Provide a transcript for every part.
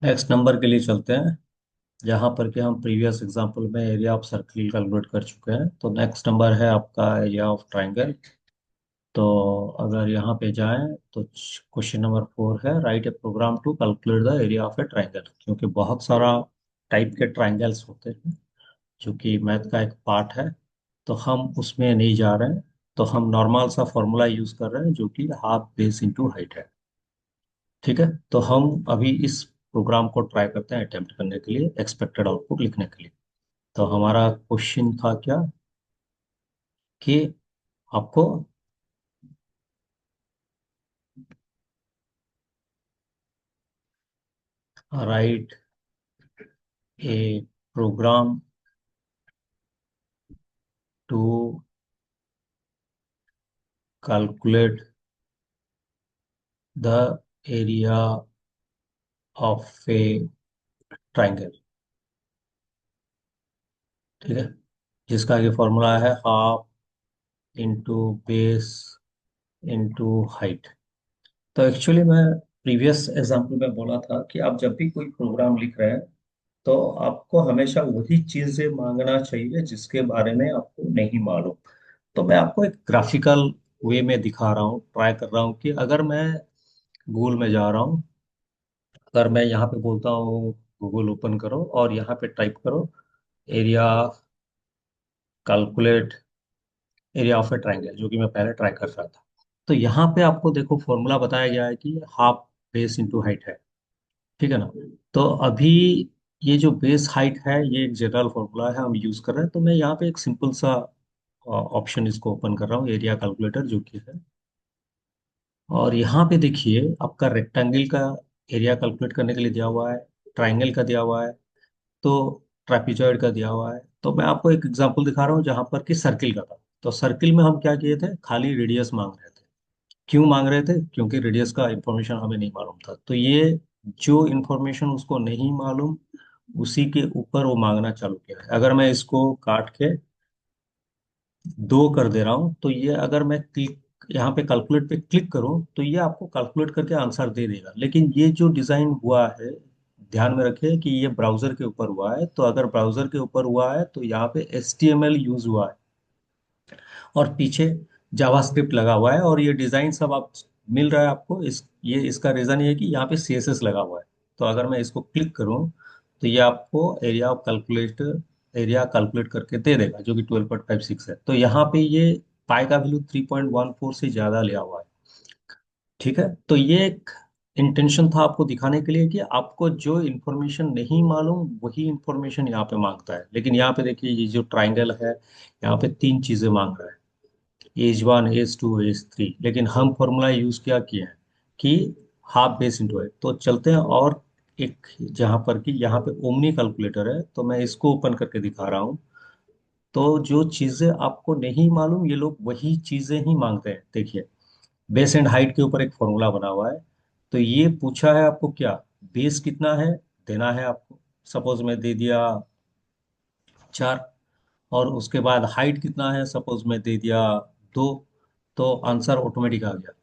Next number के लिए चलते हैं। जहाँ पर कि हम प्रीवियस एग्जांपल में एरिया ऑफ सर्किल कैलकुलेट कर चुके हैं, तो नेक्स्ट नंबर है आपका एरिया ऑफ ट्राइंगल। तो अगर यहाँ पे जाएं तो क्वेश्चन नंबर 4 है, write a program to calculate the area of a triangle. क्योंकि बहुत सारा टाइप के ट्राइंगल्स होते हैं जो कि मैथ का एक पार्ट है, तो हम उसमें नहीं जा रहे हैं। तो हम नॉर्मल सा फॉर्मूला यूज कर रहे हैं जो कि हाफ बेस इंटू हाइट है। ठीक है, तो हम अभी इस प्रोग्राम को ट्राई करते हैं अटेम्प्ट करने के लिए, एक्सपेक्टेड आउटपुट लिखने के लिए। तो हमारा क्वेश्चन था क्या कि आपको write a program to calculate the area of a triangle. ठीक है, जिसका ये फॉर्मूला है half into base into height. तो एक्चुअली मैं प्रीवियस एग्जाम्पल में बोला था कि आप जब भी कोई प्रोग्राम लिख रहे हैं तो आपको हमेशा वही चीजें मांगना चाहिए जिसके बारे में आपको नहीं मालूम। तो मैं आपको एक ग्राफिकल वे में दिखा रहा हूँ, ट्राई कर रहा हूँ कि अगर मैं गूगल में जा रहा हूँ, अगर मैं यहाँ पे बोलता हूँ गूगल ओपन करो और यहाँ पे टाइप करो area calculate area of a triangle, जो कि मैं पहले ट्राई कर रहा था। तो यहाँ पे आपको देखो फॉर्मूला बताया गया है कि हाफ बेस इंटू हाइट है। ठीक है ना। तो अभी ये जो बेस हाइट है ये एक जनरल फॉर्मूला है, हम यूज कर रहे हैं। तो मैं यहाँ पे एक सिंपल सा ऑप्शन इसको ओपन कर रहा हूँ, एरिया कैलकुलेटर जो कि है। और यहाँ पे देखिए आपका रेक्टेंगल का एरिया कैलकुलेट करने के लिए दिया हुआ है, ट्राइंगल का दिया हुआ है, तो ट्रापेजॉइड का दिया हुआ है। तो मैं आपको एक एग्जांपल दिखा रहा हूँ जहाँ पर कि सर्किल का था। तो सर्किल में हम क्या किए थे, खाली रेडियस मांग रहे थे। क्यों मांग रहे थे? क्योंकि रेडियस का इंफॉर्मेशन हमें नहीं मालूम था। तो ये जो इंफॉर्मेशन उसको नहीं मालूम, उसी के ऊपर वो मांगना चालू किया है। अगर मैं इसको काट के 2 कर दे रहा हूँ, तो ये अगर मैं क्लिक यहाँ पे कैलकुलेट पे क्लिक करूँ तो ये आपको कैलकुलेट करके आंसर दे देगा। लेकिन ये जो डिजाइन हुआ है, ध्यान में रखिए कि ये ब्राउजर के ऊपर हुआ है। तो अगर ब्राउजर के ऊपर हुआ है तो यहाँ पे HTML यूज हुआ है और पीछे जावास्क्रिप्ट लगा हुआ है, और ये डिजाइन सब आप मिल रहा है आपको। ये इसका रीजन ये है कि यहाँ पे CSS लगा हुआ है। तो अगर मैं इसको क्लिक करूँ तो ये आपको एरिया कैलकुलेट करके दे देगा, जो कि 12.56 है। तो यहाँ पे ये पाई का वैल्यू 3.14 से ज्यादा लिया हुआ है। ठीक है, तो ये एक इंटेंशन था आपको दिखाने के लिए कि आपको जो इन्फॉर्मेशन नहीं मालूम वही इन्फॉर्मेशन यहाँ पे मांगता है। लेकिन यहाँ पे देखिए ये जो ट्राइंगल है, यहाँ पे 3 चीजें मांग रहा है, एज 1 एज 2 एज 3। लेकिन हम फॉर्मूला यूज क्या किए हैं कि हाफ बेस इंटू है। तो चलते हैं और एक जहां पर कि यहाँ पे ओमनी कैलकुलेटर है, तो मैं इसको ओपन करके दिखा रहा हूँ। तो जो चीजें आपको नहीं मालूम ये लोग वही चीजें ही मांगते हैं। देखिए बेस एंड हाइट के ऊपर एक फॉर्मूला बना हुआ है। तो ये पूछा है आपको क्या, बेस कितना है देना है आपको। सपोज मैं दे दिया 4, और उसके बाद हाइट कितना है सपोज मैं दे दिया 2, तो आंसर ऑटोमेटिक आ गया।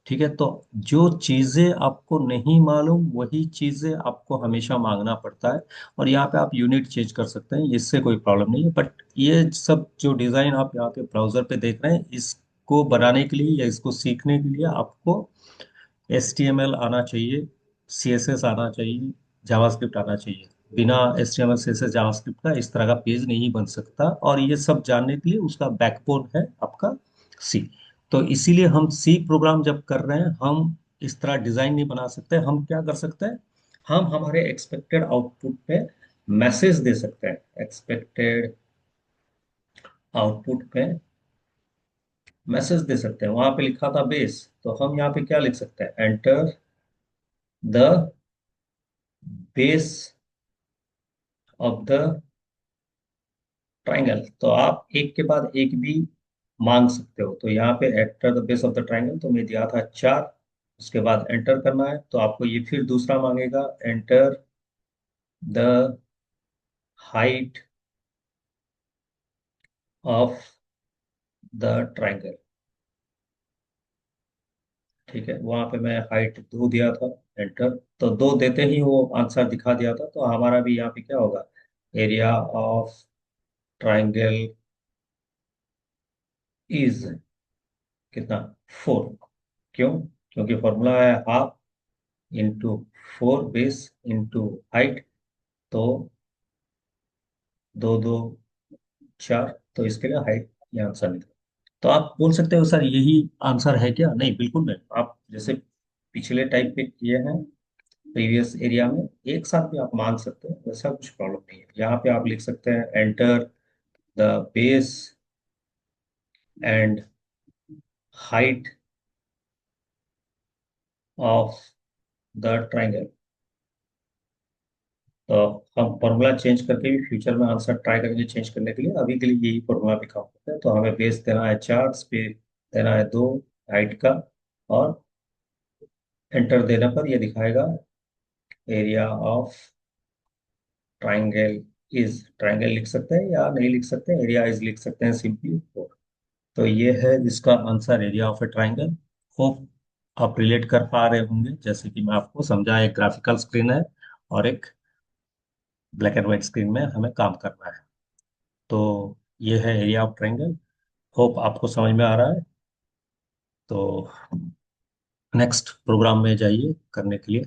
ठीक है, तो जो चीजें आपको नहीं मालूम वही चीजें आपको हमेशा मांगना पड़ता है। और यहाँ पे आप यूनिट चेंज कर सकते हैं, इससे कोई प्रॉब्लम नहीं है। बट ये सब जो डिजाइन आप यहाँ पे ब्राउजर पे देख रहे हैं, इसको बनाने के लिए या इसको सीखने के लिए आपको HTML आना चाहिए, CSS आना चाहिए, जावास्क्रिप्ट आना चाहिए। बिना HTML CSS जावास्क्रिप्ट का इस तरह का पेज नहीं बन सकता। और ये सब जानने के लिए उसका बैकबोन है आपका सी। तो इसीलिए हम सी प्रोग्राम जब कर रहे हैं, हम इस तरह डिजाइन नहीं बना सकते। हम क्या कर सकते हैं, हम हमारे एक्सपेक्टेड आउटपुट पे मैसेज दे सकते हैं। एक्सपेक्टेड आउटपुट पे मैसेज दे सकते हैं। वहां पे लिखा था बेस, तो हम यहाँ पे क्या लिख सकते हैं, enter the base of the triangle. तो आप एक के बाद एक भी मांग सकते हो। तो यहाँ पे enter the base of the triangle तो मैं दिया था 4, उसके बाद एंटर करना है। तो आपको ये फिर दूसरा मांगेगा, enter the height of the triangle. ठीक है, वहां पे मैं हाइट 2 दिया था, एंटर। तो 2 देते ही वो आंसर दिखा दिया था, तो हमारा भी यहाँ पे क्या होगा, एरिया ऑफ ट्राइंगल इज कितना, 4। क्यों? क्योंकि फॉर्मूला है half into 4 base into height. तो 2 2 4, तो इसके लिए हाइट ये आंसर निकला। तो आप बोल सकते हो सर यही आंसर है क्या? नहीं, बिल्कुल नहीं। आप जैसे पिछले टाइप पे किए हैं प्रीवियस एरिया में, एक साथ भी आप मान सकते हैं, वैसा कुछ प्रॉब्लम नहीं है। यहाँ पे आप लिख सकते हैं enter the base and height of the triangle. तो हम फॉर्मूला चेंज करके भी फ्यूचर में आंसर ट्राई करेंगे चेंज करने के लिए, अभी के लिए यही फॉर्मूला पे काम करता है। तो हमें बेस देना है 4, स्पेस देना है 2 हाइट का, और एंटर देने पर यह दिखाएगा area of triangle is. Triangle लिख सकते हैं या नहीं लिख सकते हैं, एरिया इज लिख सकते हैं सिंपली। तो ये है इसका answer, area of a triangle. Hope आप रिलेट कर पा रहे होंगे, जैसे कि मैं आपको समझा, एक ग्राफिकल स्क्रीन है और एक ब्लैक एंड व्हाइट स्क्रीन में हमें काम करना है। तो ये है एरिया ऑफ ट्राइंगल। होप आपको समझ में आ रहा है। तो नेक्स्ट प्रोग्राम में जाइए करने के लिए।